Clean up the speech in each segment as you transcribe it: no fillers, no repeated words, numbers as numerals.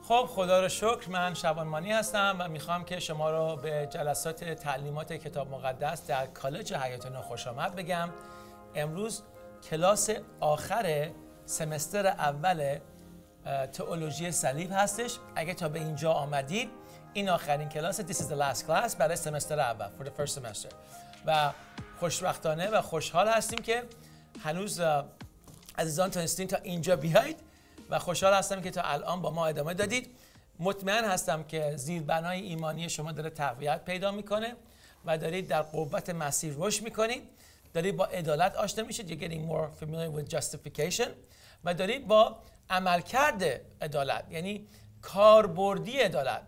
خب خدا رو شکر، من شبان مانی هستم و میخوام که شما رو به جلسات تعلیمات کتاب مقدس در کالج حیات نو خوش آمد بگم. امروز کلاس آخر سمستر اول تئولوژی صلیب هستش. اگه تا به اینجا آمدید، این آخرین کلاس This is the last class برای سمستر اول for the first semester و خوشبختانه و خوشحال هستیم که هنوز عزیزان تونستین تا اینجا بیایید و خوشحال هستم که تا الان با ما ادامه دادید. مطمئن هستم که زیربنای ایمانی شما داره تقویت پیدا میکنه و دارید در قوت مسیح رشد میکنید، دارید با عدالت آشنا میشید. You're getting more familiar with justification و دارید با عملکرد عدالت، یعنی کاربردی عدالت،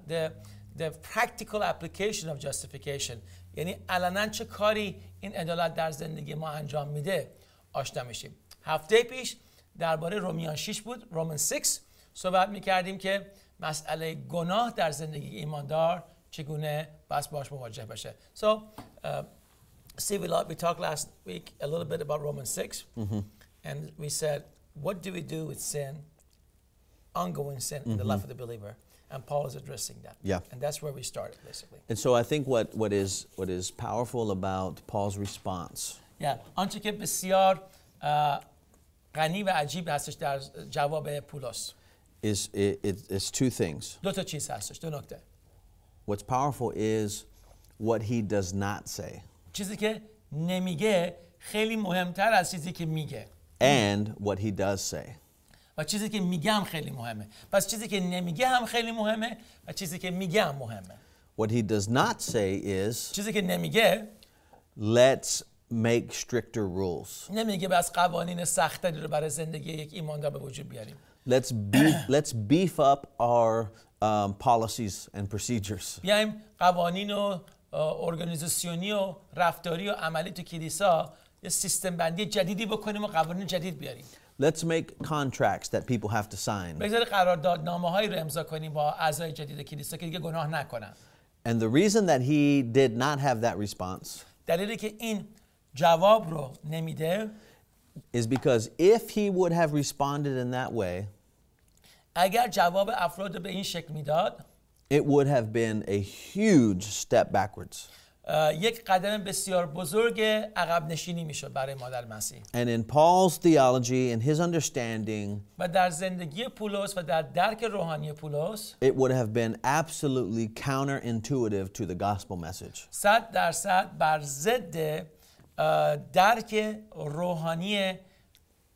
the practical application of justification، یعنی علنا چه کاری این عدالت در زندگی ما انجام میده آشنا میشیم. هفته پیش درباره رومیان 6 بود، رومن 6 صحبت میکردیم که مسئله گناه در زندگی ایماندار چگونه بس باش مواجه بشه. So Steve, we talked last week a little bit about Romans 6 and we said, what do we do with sin, ongoing sin in the life of the believer? And Paul is addressing that. Yeah. And that's where we started basically. And so I think what is powerful about Paul's response. Yeah. آنچه که بسیار غنی و عجیب هستش در جواب پولس is two things. دو تا چیز هستش، دو نکته. What's powerful is what he does not say. چیزی که نمیگه خیلی مهمتر از چیزی که میگه. And what he does say. و چیزی که میگه هم خیلی مهمه. پس چیزی که نمیگه هم خیلی مهمه و چیزی که میگه هم مهمه. What he does not say is چیزی که nemiге, let's make stricter rules. نمیگه بس قوانین سخت‌تری رو برای زندگی یک ایماندار به وجود بیاریم. Let's beef up our policies and procedures. بیایم قوانین و ارگانیزاسیونی و رفتاری و عملی تو کلیسا یه سیستم بندی جدیدی بکنیم و قوانین جدید بیاریم. Let's make contracts that people have to sign. بگذارید قراردادنامه‌هایی رو امضا کنیم با اعضای جدید کلیسا که دیگه گناه نکنن. And the reason that he did not have that response دلیلی که این جواب رو نمیده is because if he would have responded in that way, اگر جواب افراد رو به این شکل میداد، it would have been a huge step backwards. یک قدم بسیار بزرگ عقب نشینی میشد برای مادر مسیح. And in Paul's theology and his understanding, و در زندگی پولس و در درک روحانی پولس، it would have been absolutely counterintuitive to the gospel message. 100% بر ضد درک روحانی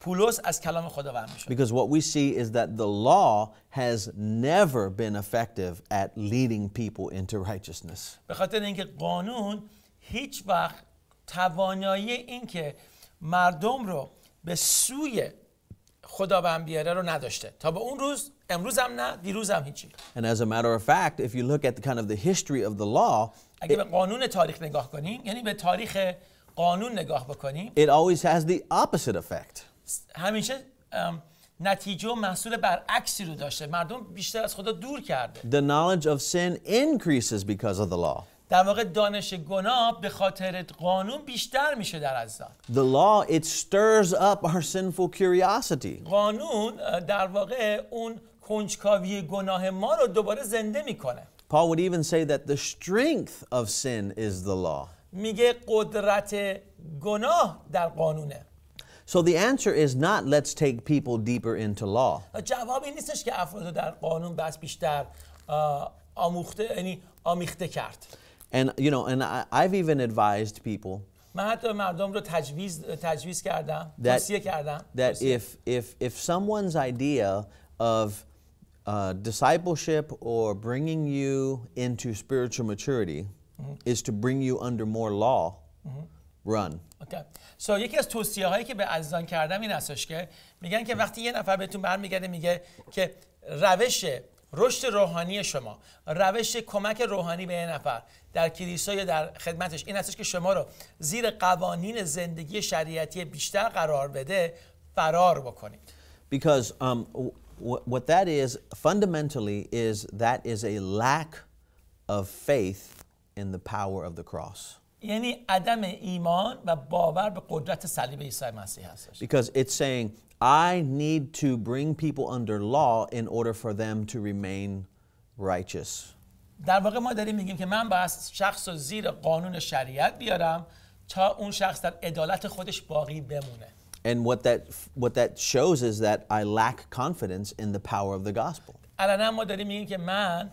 پولس از کلام خداوند میشد. Because what we see is that the law has never been effective at leading people into righteousness. به خاطر اینکه قانون هیچ وقت توانایی این که مردم رو به سوی خداوند بیاره رو نداشته. تا به اون روز، امروز هم نه، دیروز هم هیچی. And as a matter of fact, if you look at the kind of the history of the law, اگه به قانون تاریخ نگاه کنیم، یعنی به تاریخ قانون نگاه بکنیم، it always has the opposite effect. همیشه نتیجه و محصول برعکسی رو داشته. مردم بیشتر از خدا دور کرده. The knowledge of sin increases because of the law. در واقع دانش گناه به خاطر قانون بیشتر میشه در عزیزان. The law, it stirs up our sinful curiosity. قانون در واقع اون کنجکاوی گناه ما رو دوباره زنده میکنه. Paul would even say that the strength of sin is the law. میگه قدرت گناه در قانونه. So the answer is not let's take people deeper into law. جواب این نیستش که افراد رو در قانون بس بیشتر آمیخته کرد. And you know, and I've even advised people من حتی مردم رو تجویز کردم، توصیه کردم that if someone's idea of discipleship or bringing you into spiritual maturity is to bring you under more law, run. Okay. So یکی از توصیه هایی که به عزیزان کردم این هستش که میگن که وقتی یه نفر بهتون برمیگرده میگه که روش رشد روحانی شما، روش کمک روحانی به یه نفر در کلیسا یا در خدمتش این هستش که شما رو زیر قوانین زندگی شریعتی بیشتر قرار بده، فرار بکنید. Because what that is fundamentally is a lack of faith in the power of the cross. یعنی عدم ایمان و باور به قدرت صلیب عیسی مسیح هستش. Because it's saying I need to bring people under law in order for them to remain righteous. در واقع ما داریم میگیم که من باید شخص رو زیر قانون شریعت بیارم تا اون شخص در عدالت خودش باقی بمونه. And what that shows is that I lack confidence in the power of the gospel. الان ما داریم میگیم که من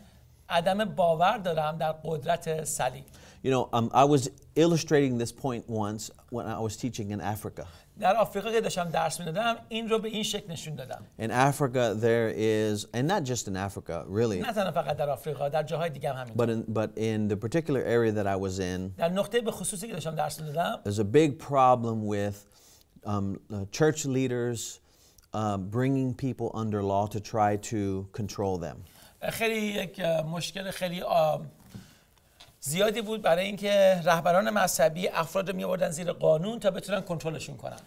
عدم باور دارم در قدرت صلیب. You know, I was illustrating this point once when I was teaching in Africa. در آفریقا که داشتم درس میدادم این رو به این شکل نشون دادم. In Africa there is, and not just in Africa, really, نه تنها فقط در آفریقا، در جاهای دیگه هم همین. but in the particular area that I was in, در نقطه به خصوصی که داشتم درس میدادم there's a big problem with church leaders bringing people under law to try to control them. خیلی یک مشکل خیلی زیادی بود برای اینکه رهبران مذهبی افراد رو می‌آوردن زیر قانون تا بتونن کنترلشون کنن.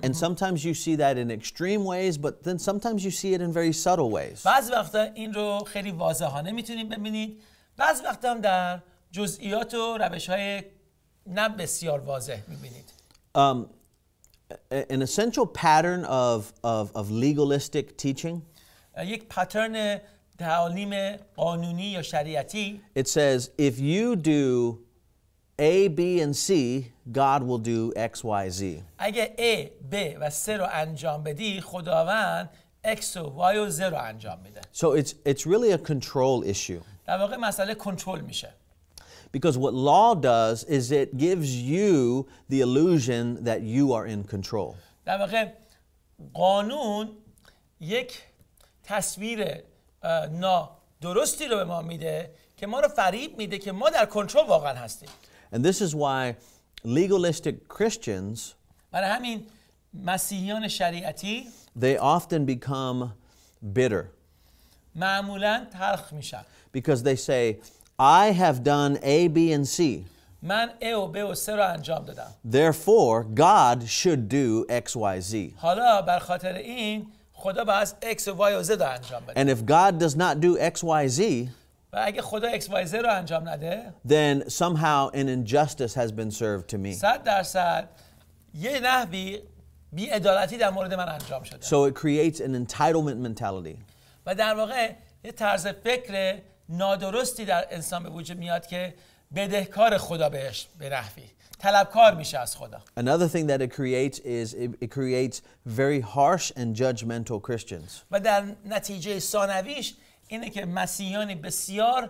And sometimes you see that in extreme ways, but then sometimes you see it in very subtle ways. بعضی وقتا این رو خیلی واضحانه میتونید ببینید، بعضی وقتا هم در جزئیات و روش‌های نه بسیار واضح می‌بینید. An essential pattern of legalistic teaching, یک پترن تعالیم قانونی یا شریعتی it says if you do A, B, and C, God will do X, Y, Z. اگه A, B و C رو انجام بدی خداوند X و Y و Z رو انجام میده. So it's really a control issue. در واقع مسئله کنترل میشه. Because what law does is it gives you the illusion that you are in control. در واقع قانون یک تصویر نادرستی رو به ما میده که ما رو فریب میده که ما در کنترل واقعا هستیم. And this is why legalistic Christians, برای همین مسیحیان شریعتی they often become bitter معمولاً تلخ میشن. because they say, I have done A, B, and C. من A و B و C رو انجام دادم. Therefore, God should do X, Y, Z. حالا بر خاطر این خدا باید X و Y و Z رو انجام بده. And if God does not do X, Y, Z, و اگه خدا X Y Z رو انجام نده then somehow an injustice has been served to me. 100% یه نحوی بی‌عدالتی در مورد من انجام شده. So it creates an entitlement mentality. و در واقع یه طرز فکر نادرستی در انسان به وجود میاد که بدهکار خدا بهش به نحوی طلبکار میشه از خدا. Another thing that it creates is it creates very harsh and judgmental Christians. و در نتیجه ثانویش اینه که مسیحیانی بسیار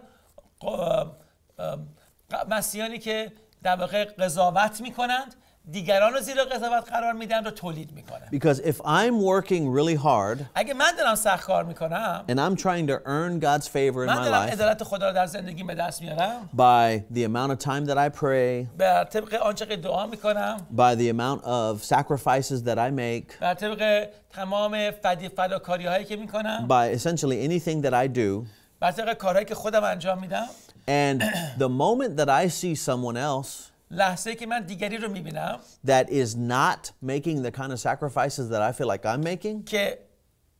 مسیحیانی که در واقع قضاوت میکنند دیگران رو زیر قضاوت قرار میدن رو تولید میکنه. Because if I'm working really hard اگه من دارم سخت کار میکنم and I'm trying to earn God's favor in من my دارم life عدالت خدا رو در زندگی به دست میارم by the amount of time that I pray, بر طبق آنچه که دعا میکنم by the amount of sacrifices that I make, بر طبق تمام فداکاری هایی که میکنم by essentially anything that I do, بر طبق کارهایی که خودم انجام میدم and the moment that I see someone else لحظه‌ای که من دیگری رو میبینم that is not making the kind of sacrifices that I feel like I'm making, که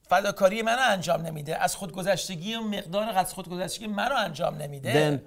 فداکاری منو انجام نمیده از خودگذشتگی و مقدار از خودگذشتگی منو انجام نمیده then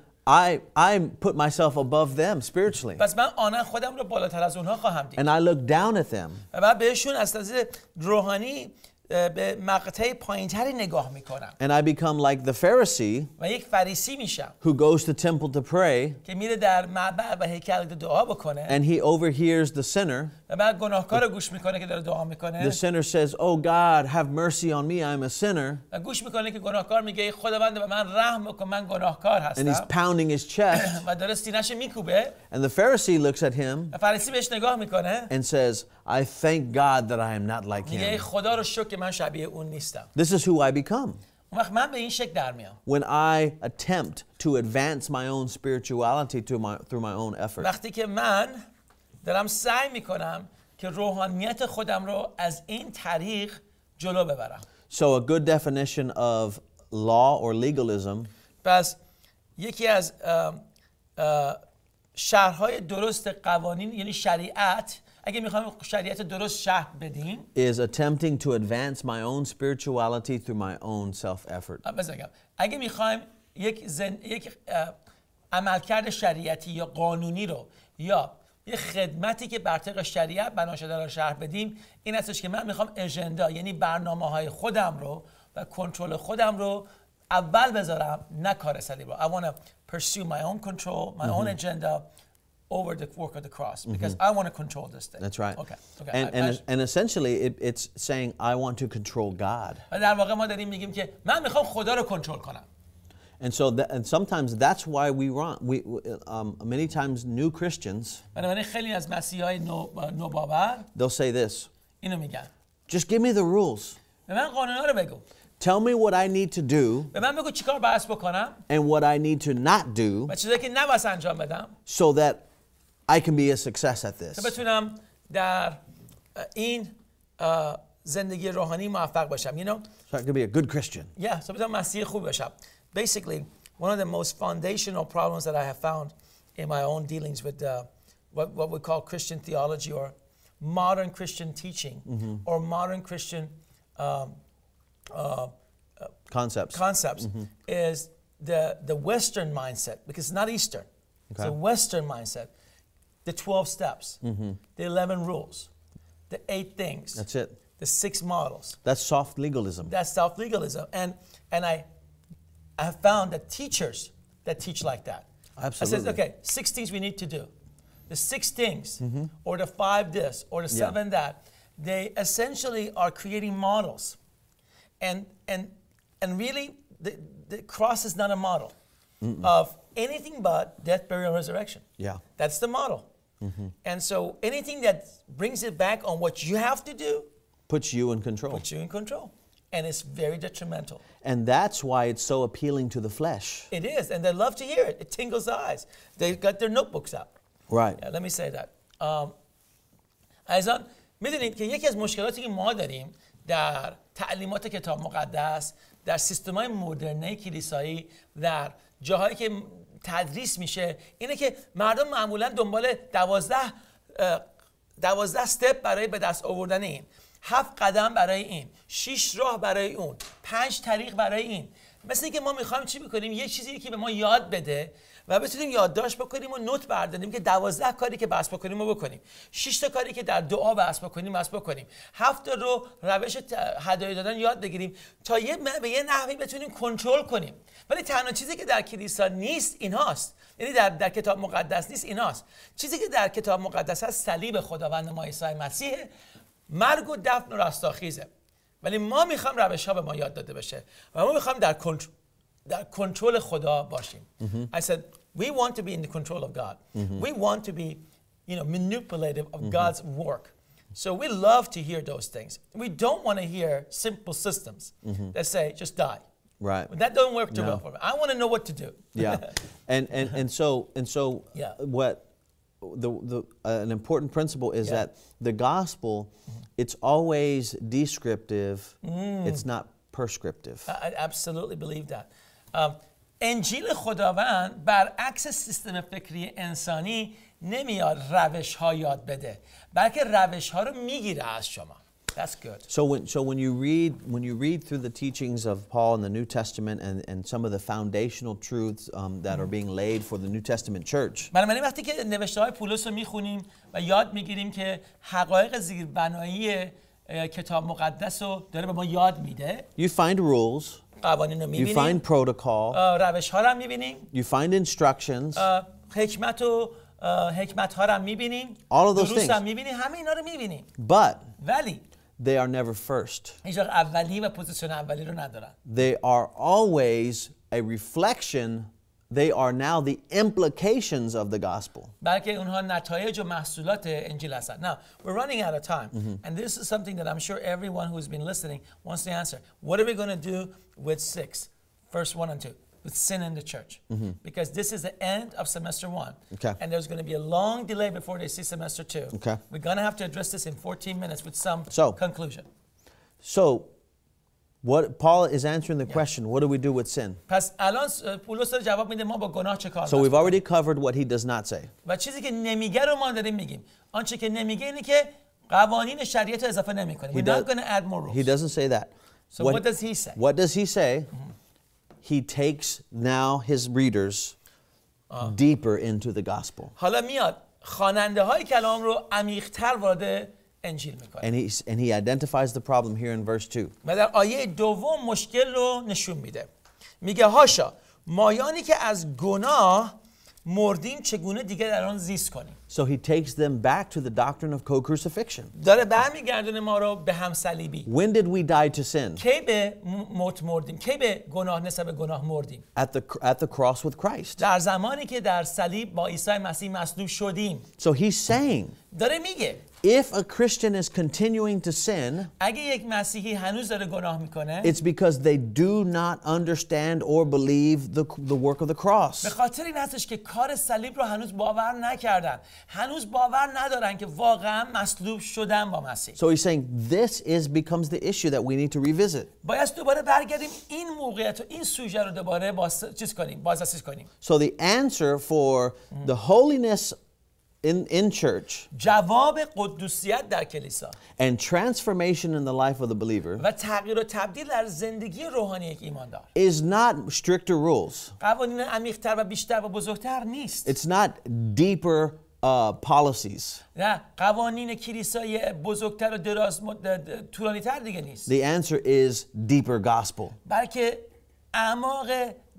I put myself above them spiritually. پس من آنن خودم رو بالاتر از اونها خواهم دید And I look down at them. و بعد بهشون از نظر روحانی به مقطع پایینتری نگاه میکنم And I become like the Pharisee و یک فریسی میشم who goes to temple to pray, که میره در معبد و هیکل دعا بکنه and he overhears the sinner. و بعد گناهکار رو گوش میکنه که داره دعا میکنه The sinner says, "Oh God, have mercy on me. I'm a sinner." و گوش میکنه که گناهکار میگه ای خداوند به من رحم بکن من گناهکار And he's هستم pounding his chest. و داره سینه‌شو میکوبه And the Pharisee looks at him و فریسی بهش نگاه میکنه and says, "I thank God that I am not like میگه ای him." خدا رو شکر که من شبیه اون نیستم. This is who I become اون وقت من به این شکل در میام when I attempt to advance my own spirituality through my own effort. وقتی که من دارم سعی میکنم که روحانیت خودم رو از این طریق جلو ببرم. So a good definition of law or legalism پس یکی از شرح‌های درست قوانین یعنی شریعت اگه میخوایم شریعت درست شرح بدیم is attempting to advance my own spirituality through my own self-effort. اگه میخوایم یک عملکرد شریعتی یا قانونی رو یا یه خدمتی که بر طبق شریعت بنا شده رو شرح بدیم این هستش که من میخوام اژندا یعنی برنامه‌های خودم رو و کنترل خودم رو اول بذارم نه کار صلیب رو. I want to pursue my own control, my own agenda over the work of the cross because I want to control this thing. That's right. Okay. And essentially it's saying I want to control God. در واقع ما داریم میگیم که من میخوام خدا رو کنترل کنم. And so and sometimes that's why many times new Christians بنابراین خیلی از مسیحای نوباور they'll say this. اینو میگن. Just give me the rules. به من قانونا رو بگو. Tell me what I need to do به من بگو چیکار باید بکنم and what I need to not do و چیزایی که نباید انجام بدم so that I can be a success at this. تا بتونم در این زندگی روحانی موفق باشم. You know? So I can be a good Christian. Yeah, so بتونم مسیحی خوب باشم. Basically, one of the most foundational problems that I have found in my own dealings with what we call Christian theology or modern Christian teaching or modern Christian concepts is the Western mindset because it's not Eastern. It's a Western mindset. The 12 steps, the 11 rules, the 8 things. That's it. The 6 models. That's soft legalism. That's soft legalism. And I have found that teachers that teach like that. Absolutely. I said, okay, 6 things we need to do. The 6 things, or the 5 this, or the 7 that, they essentially are creating models. And really, the cross is not a model of anything but death, burial, and resurrection. Yeah. That's the model. And so anything that brings it back on what you have to do puts you in control. Puts you in control. And it's very detrimental. And that's why it's so appealing to the flesh. It is. And they love to hear it. It tingles the eyes. They've got their notebooks out. Right. Yeah, let me say that. عزیزان میدونید که یکی از مشکلاتی که ما داریم در تعلیمات کتاب مقدس در سیستم‌های مدرنه کلیسایی در جاهایی که تدریس میشه اینه که مردم معمولا دنبال 12 استپ برای به دست آوردن این 7 قدم برای این 6 راه برای اون 5 طریق برای این مثل اینکه ما میخوایم چی بکنیم یه چیزی که به ما یاد بده و بتونیم یادداشت بکنیم و نوت برداریم که 12 کاری که بس بکنیم و بکنیم 6 تا کاری که در دعا بس بکنیم 7 تا رو روش هدایای دادن یاد بگیریم تا به یه نحوی بتونیم کنترل کنیم ولی تنها چیزی که در کلیسا نیست اینهاست یعنی در کتاب مقدس نیست اینهاست چیزی که در کتاب مقدس هست صلیب خداوند ما عیسی مسیح مرگ و دفن و رستاخیزه ولی ما میخوام روش‌ها به ما یاد داده بشه و ما میخوام در کنترل خدا باشیم. I said we want to be in the control of God. We want to be, manipulative of God's work. So we love to hear those things. We don't want to hear simple systems that say just die. Right. That doesn't work too well for me. I want to know what to do. Yeah. And so what an important principle is that the gospel it's always descriptive. It's not prescriptive. I absolutely believe that. انجیل خداوند برعکس سیستم فکری انسانی نمیاد روش‌ها یاد بده بلکه روش‌ها رو میگیره از شما. That's good. So when you read through the teachings of Paul in the New Testament and some of the foundational truths that are being laid for the New Testament church. بنابراین وقتی که نوشته‌های پولس رو میخونیم و یاد میگیریم که حقایق زیربنایی کتاب مقدس رو داره به ما یاد میده. You find rules. قوانین رو میبینیم. You find protocol. روش‌ها رو هم میبینیم. You find instructions. حکمت ها رو هم میبینیم. All of those دروس things. هم میبینیم. همه اینا رو میبینیم. ولی they are never first. هیچ وقت اولی و پوزیشن اولی رو ندارن. They are always a reflection. They are now the implications of the gospel. بلکه اونها نتایج و محصولات انجیل هستند. Now, we're running out of time. And this is something that I'm sure everyone who's been listening wants to answer. What are we going to do with 6? Verse 1 and 2. With sin in the church. Because this is the end of semester 1. Okay. And there's going to be a long delay before they see semester 2. Okay. We're going to have to address this in 14 minutes with some conclusion. So, what Paul is answering the question, what do we do with sin? پس الان پولس داره جواب میده ما با گناه چه کار So we've already covered what he does not say. و چیزی که نمیگه رو ما داریم میگیم. آنچه که نمیگه اینه که قوانین شریعت اضافه نمیکنیم. We're not going to add more rules. He doesn't say that. So what does he say? What does he say? He takes now his readers deeper into the gospel. حالا میاد خواننده های کلام رو عمیق‌تر وارد انجیل میکنه. And he identifies the problem here in verse 2. و در آیه دوم مشکل رو نشون میده. میگه هاشا مایانی که از گناه مردیم چگونه دیگه در آن زیست کنیم. So he takes them back to the doctrine of co-crucifixion. داره برمیگردونه ما رو به همصلیبی. When did we die to sin? کی به موت مردیم؟ کی به گناه نسبت به گناه مردیم؟ At the cross with Christ. در زمانی که در صلیب با عیسی مسیح مصلوب شدیم. So he's saying, داره میگه if a Christian is continuing to sin, اگه یک مسیحی هنوز داره گناه میکنه، it's because they do not understand or believe the work of the cross. به خاطر این هستش که کار صلیب رو هنوز باور نکردن. هنوز باور ندارن که واقعا مصلوب شدن با مسیح. So he's saying this becomes the issue that we need to revisit. باید دوباره برگردیم این موقعیت و این سوژه رو دوباره بازرسی کنیم. So the answer for the holiness in church جواب قدوسیت در کلیسا and transformation in the life of the believer و تغییر و تبدیل در زندگی روحانی یک ایماندار is not stricter rules. قوانین عمیق‌تر و بیشتر و بزرگتر نیست. It's not deeper policies. نه، قوانین کلیسای بزرگتر و طولانی‌تر دیگه نیست. The answer is deeper gospel. بلکه اعماق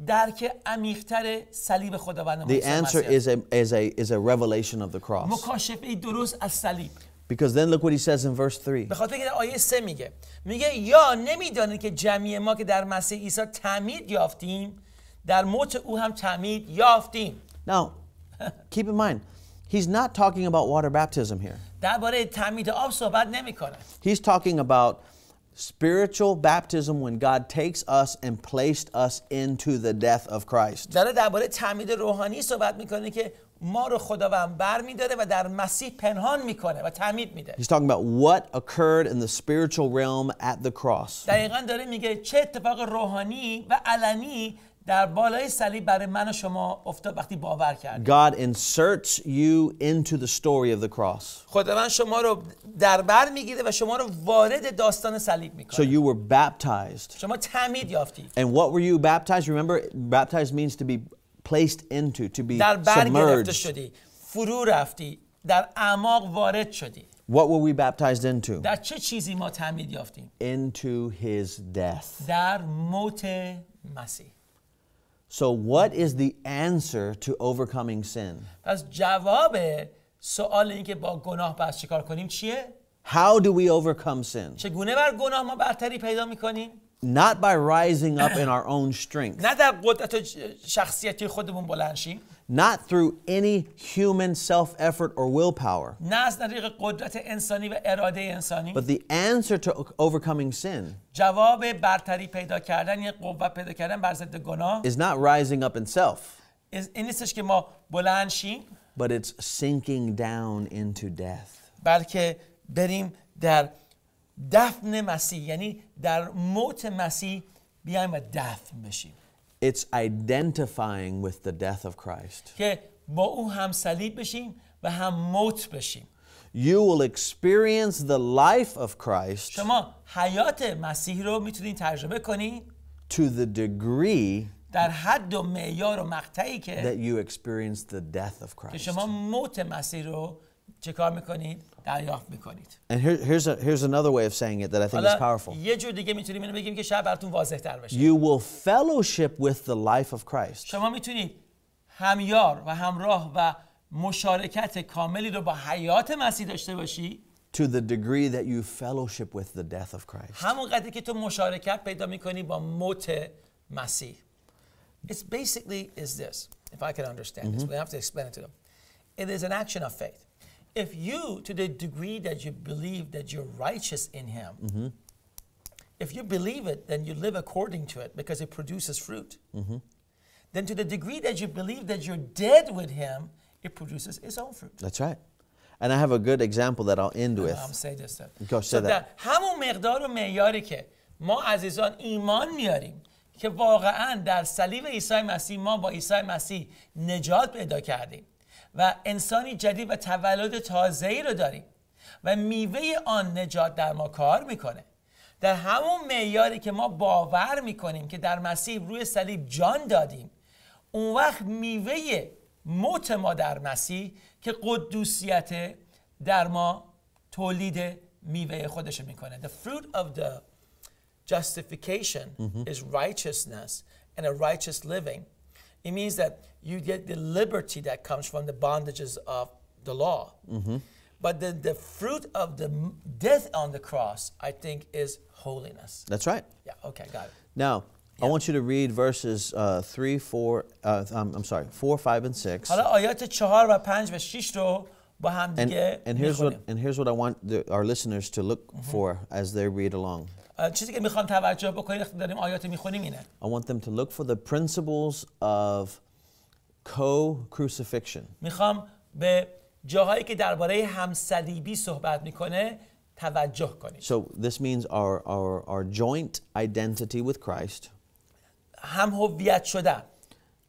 درک عمیق‌تر صلیب خداوند ما The عیسی answer مسیح. is a revelation of the cross. مکاشفه درست از صلیب. Because then look what he says in verse 3. به خاطر اینکه آیه 3 میگه یا نمیدانید که جمعی ما که در مسیح عیسی تعمید یافتیم در موت او هم تعمید یافتیم. Now, keep in mind, he's not talking about water baptism here. درباره تعمید آب صحبت نمی‌کنه. He's talking about spiritual baptism when God takes us and placed us into the death of Christ. داره درباره تعمید روحانی صحبت میکنه که ما رو خداوند برمی‌داره و در مسیح پنهان میکنه و تعمید میده. He's talking about what occurred in the spiritual realm at the cross. دقیقاً داره میگه چه اتفاق روحانی و علنی در بالای صلیب برای من و شما افتاد وقتی باور کردیم. God inserts you into the story of the cross. خداوند شما رو در بر میگیره و شما رو وارد داستان صلیب So میکنه. you were baptized. شما تعمید یافتید. And what were you baptized? Remember, baptized means to be placed into, to be در بر گرفته submerged. شدی، فرو رفتی، در اعماق وارد شدی. What were we baptized into? در چه چیزی ما تعمید یافتیم؟ Into his death. در موت مسیح. So what is the answer to overcoming sin? پس جواب سوال این که با گناه باید چیکار کنیم چیه؟ How do we overcome sin? چگونه بر گناه ما برتری پیدا میکنیم؟ Not by rising up in our own strength. نه در قدرت و شخصیتی خودمون بلند شیم. Not through any human self-effort or willpower. نه از طریق قدرت انسانی و اراده انسانی. But the answer to overcoming sin جواب برتری پیدا کردن یا قوت پیدا کردن بر ضد گناه is not rising up in self, این نیستش که ما بلند شیم، but it's sinking down into death. بلکه بریم در دفن مسیح، یعنی در موت مسیح بیایم و دفن بشیم. It's identifying with the death of Christ. که با او هم صلیب بشیم و هم موت بشیم. You will experience the life of Christ شما حیات مسیح رو میتونید تجربه کنی to the degree در حد و معیار و مقطعی that که you experience the death of Christ. شما موت مسیح رو چه کار میکنید؟ دریافت میکنید. And here's another way of saying it that I think is powerful. یه جور دیگه میتونیم اینو بگیم که شاید براتون واضح تر بشه. You will fellowship with the life of Christ شما میتونید همیار و همراه و مشارکت کاملی رو با حیات مسیح داشته باشی to the degree that you fellowship with the death of Christ. همون قدری که تو مشارکت پیدا میکنی با موت مسیح. It's basically is this. If I can understand this, we have to explain it to them. It is an action of faith. If you, to the degree that you believe that you're righteous in Him, if you believe it, then you live according to it because it produces fruit. Then to the degree that you believe that you're dead with Him, it produces its own fruit. That's right. And I have a good example that I'll end with. I'm saying this. Go say that. همون مقدار و معیاری که ما عزیزان ایمان میاریم که واقعا در صلیب عیسی مسیح ما با عیسی مسیح نجات پیدا کردیم و انسانی جدید و تولد تازه‌ای رو داریم و میوه آن نجات در ما کار میکنه. در همون معیاری که ما باور میکنیم که در مسیح روی صلیب جان دادیم، اون وقت میوه موت ما در مسیح که قدوسیت در ما تولید میوه خودش میکنه. The fruit of the justification is righteousness and a righteous living. It means that you get the liberty that comes from the bondages of the law. But the fruit of the death on the cross, I think, is holiness. That's right. Yeah, okay, got it. Now, I want you to read verses 3, 4, 4, 5, and 6. حالا آیات 4 و 5 و 6 رو با هم دیگه میخونیم. And here's what I want our listeners to look for as they read along. چیزی که میخوام توجه بکنید وقتی داریم آیات میخونیم اینه. I want them to look for the principles of co-crucifixion. میخوام به جاهایی که درباره همصلیبی صحبت میکنه توجه کنید. So this means our joint identity with Christ. هم هویت شدن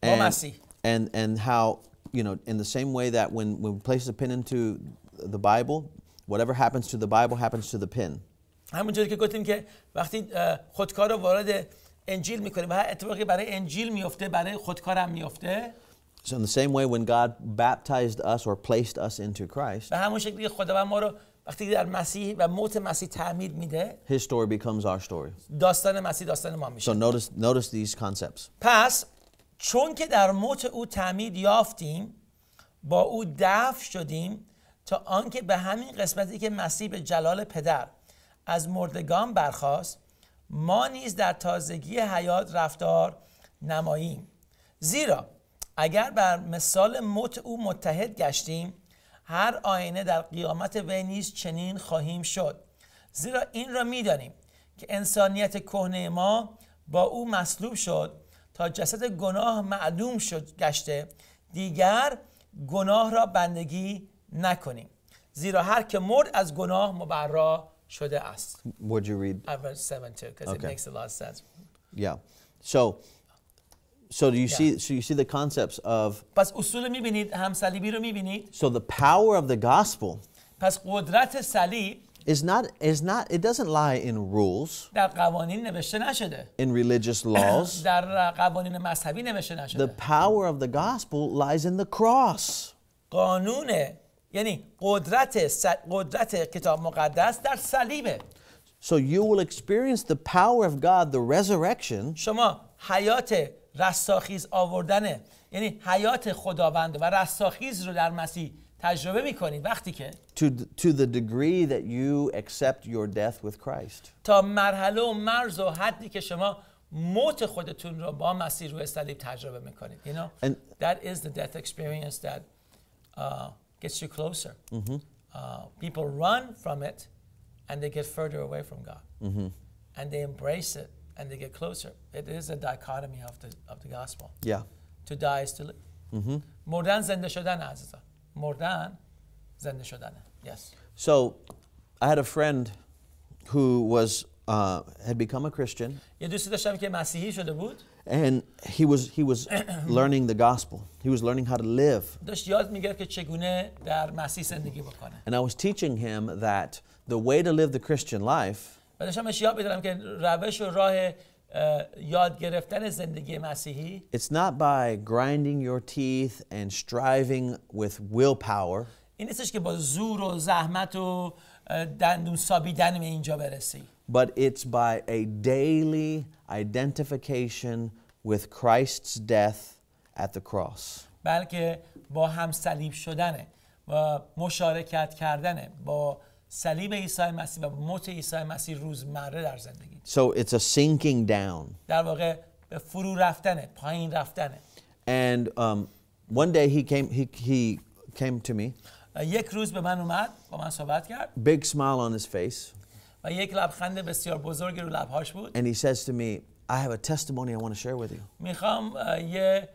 با مسیح. And how, you know, in the same way that when we place a pin into the Bible, whatever happens to the Bible happens to the pin. همونجوری که گفتیم که وقتی خودکار رو وارد انجیل میکنیم و هر اتفاقی برای انجیل میفته برای خودکارم میفته. So in the same way when God baptized us or placed us into Christ, به همون شکلی خداوند ما رو وقتی در مسیح و موت مسیح تعمید میده، His story becomes our story. داستان مسیح داستان ما میشه. So notice these concepts. پس چون که در موت او تعمید یافتیم با او دفن شدیم تا آنکه به همین قسمتی که مسیح به جلال پدر از مردگان برخاست ما نیز در تازگی حیات رفتار نماییم. زیرا اگر بر مثال موت او متحد گشتیم هر آینه در قیامت وی نیز چنین خواهیم شد. زیرا این را می‌دانیم که انسانیت کهنه ما با او مصلوب شد تا جسد گناه معدوم شد گشته دیگر گناه را بندگی نکنیم. زیرا هر که مرد از گناه مبرا شده است. Would you read? Verse 7 too, because it makes a lot of sense. Yeah. So do you see the concepts of? پس اصول می‌بینید، همصلیبی رو می‌بینید. So the power of the gospel پس قدرت صلیب is not it doesn't lie in rules, در قوانین نوشته نشده. in religious laws. در قوانین مذهبی نوشته The نشده. power of the gospel lies in the cross. قانون یعنی قدرت کتاب مقدس در صلیبه. So you will experience the power of God, the resurrection, شما حیات رستاخیز آوردن یعنی حیات خداوند و رستاخیز رو در مسیح تجربه می‌کنید وقتی که to the degree that you accept your death with Christ. تا مرحله و مرز و حدی که شما موت خودتون رو با مسیح روی صلیب تجربه می‌کنید. You know, that is the death experience that gets you closer. People run from it and they get further away from God. And they embrace it and they get closer. It is a dichotomy of the gospel. Yeah. To die is to live. مردن زنده شدن عزیزان. مردن زنده شدنه. Yes. So I had a friend who had become a Christian. یه دوستی داشتم که مسیحی شده بود. And he was learning the gospel. He was learning how to live. داشت یاد می‌گرفت که چگونه در مسیح زندگی بکنه. And I was teaching him that the way to live the Christian life و داشتم بهش یاد می‌دادم که روش و راه یاد گرفتن زندگی مسیحی it's not by grinding your teeth and striving with willpower. این نیستش که با زور و زحمت و دندون سابیدن به اینجا برسی. But it's by a daily identification with Christ's death at the cross. بلکه با هم صلیب شدنه و مشارکت کردنه با صلیب عیسی مسیح و موت عیسی مسیح روزمره در زندگی. So it's a sinking down. در واقع به فرو رفتنه، پایین رفتنه. And one day he came to me. یک روز به من اومد، با من صحبت کرد. Big smile on his face. و یک لبخند بسیار بزرگ رو لبهاش بود. And he says to me, I have a testimony I want to share with you. میخوام یه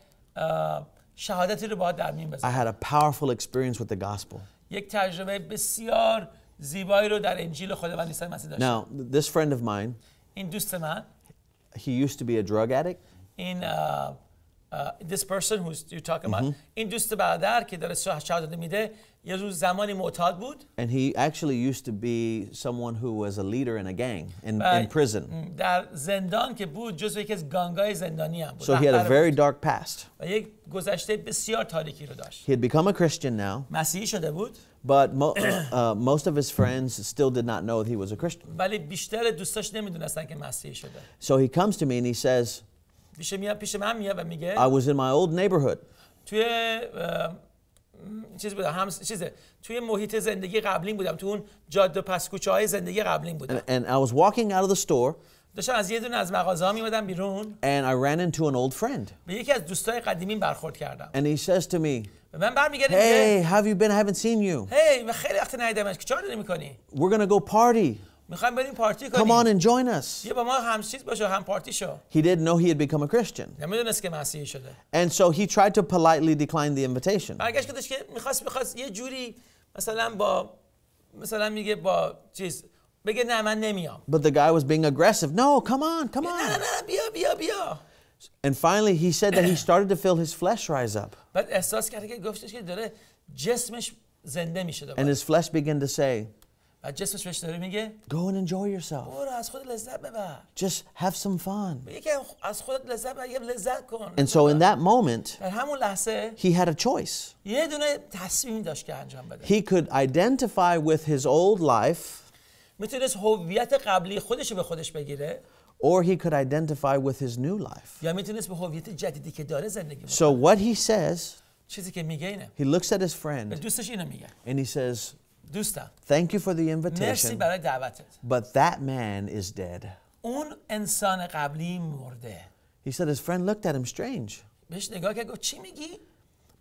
شهادتی رو باهات در میون I بذارم. had a powerful experience with the gospel. یک تجربه بسیار زیبایی رو در انجیل خداوند عیسی مسیح داشتم. Now, this friend of mine, این دوست من he used to be a drug addict. این this person who you're talking about این دوست برادر که داره شهادت میده یه روز زمانی معتاد بود. And he actually used to be someone who was a leader in a gang in prison. در زندان که بود جزو یکی از گانگ‌های زندانی هم بود. So he had a very dark past. و یک گذشته بسیار تاریکی رو داشت. He had become a Christian now. مسیحی شده بود. But most of his friends still did not know that he was a Christian. ولی بیشتر دوستاش نمیدونستن که مسیحی شده. So he comes to me and he says, پیش من میاد و میگه I was in my old neighborhood. توی توی محیط زندگی قبلیم بودم، تو اون جاده پس کوچه‌های زندگی قبلیم بودم. And I was walking out of the store. داشتم از یه دونه از مغازه‌ها میومدم بیرون. And I ran into an old friend. به یکی از دوستای قدیمیم برخورد کردم. And he says to me, به من برمیگرده Hey, میگه have you been? I haven't seen you. هی من خیلی وقت ندیدمت. چیکار داری می‌کنی؟ We're going to go party. می‌خوایم بریم پارتی Come کنیم. on and join us. یه با ما هم چیز باشه، هم پارتی شو. He didn't know he had become a Christian. نمیدونست که مسیحی شده. And so he tried to politely decline the invitation. برگشت گفتش که می‌خواست یه جوری مثلا میگه با چیز بگه نه من نمیام. But the guy was being aggressive. No, come on, come on. نه بیا. And finally he said that he started to feel his flesh rise up. بعد احساس کرد که گفتش که داره جسمش زنده میشه And دوباره. his flesh began to say, بعد جسمش بهش داره میگه Go and enjoy yourself. برو از خود لذت ببر. Just have some fun. میگه از خودت لذت ببر، یه لذت کن. And so in that moment, در همون لحظه he had a choice. یه دونه تصمیم داشت که انجام بده. He could identify with his old life, میتونست هویت قبلی خودش رو به خودش بگیره، or he could identify with his new life. یا میتونست به هویت جدیدی که داره زندگی کنه. So what he says, چیزی که میگه اینه. he looks at his به friend دوستش اینو میگه. and he says, دوستم Thank you for the مرسی invitation, برای دعوتت. but that man is dead. اون انسان قبلی مرده. He said his friend looked at him strange. بهش نگاه کرد گفت چی میگی؟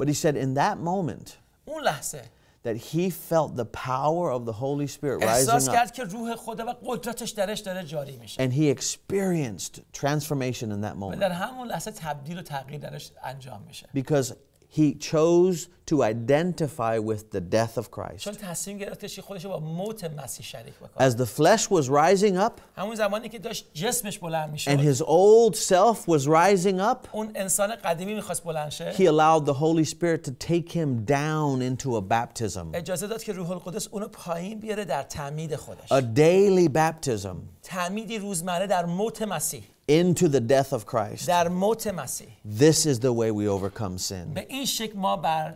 But he said in that moment اون لحظه that he felt the power of the Holy Spirit احساس rising up, کرد که روح خدا و قدرتش درش داره جاری میشه. and he experienced transformation in that و moment در همون لحظه تبدیل و تغییر درش انجام میشه. because he chose to identify with the death of Christ. چون تصمیم گرفتش که خودش رو با موت مسیح شریک بکنه. As the flesh was rising up همون زمانی که داشت جسمش بلند and میشد، his old self was rising up, اون انسان قدیمی میخواست بلند شه، he allowed the Holy Spirit to take him down into a baptism, اجازه داد که روح القدس اونو پایین بیاره در تعمید خودش. a daily baptism تعمیدی روزمره در موت مسیح، into the death of Christ. در موت مسیح. This is the way we overcome sin. به این شکل ما بر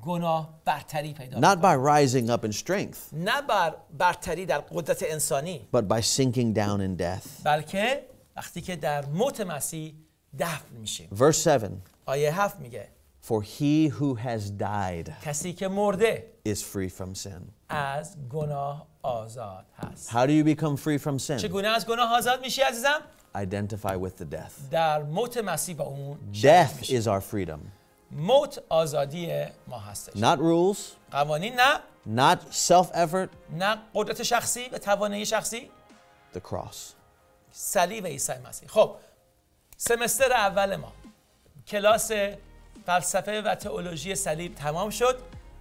گناه برتری پیدا Not می‌کنیم. by rising up in strength, نه بر برتری در قدرت انسانی، but by sinking down in death. بلکه وقتی که در موت مسیح دفن میشیم. Verse 7, آیه 7 میگه for he who has died کسی که مرده is free from sin. از گناه آزاد هست. How do you become free from sin? چگونه از گناه آزاد میشی عزیزم؟ Identify with the death. در موت مسیح با اون شریک Death میشی. is our freedom. موت آزادی ما هستش. Not rules, قوانین نه، not self-effort, نه قدرت شخصی و توانایی شخصی، the cross. صلیب عیسی مسیح. خب سمستر اول ما کلاس فلسفه و تئولوژی صلیب تمام شد.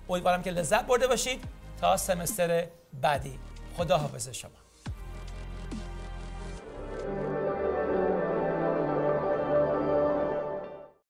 امیدوارم که لذت برده باشید تا سمستر بعدی. خدا حافظ شما.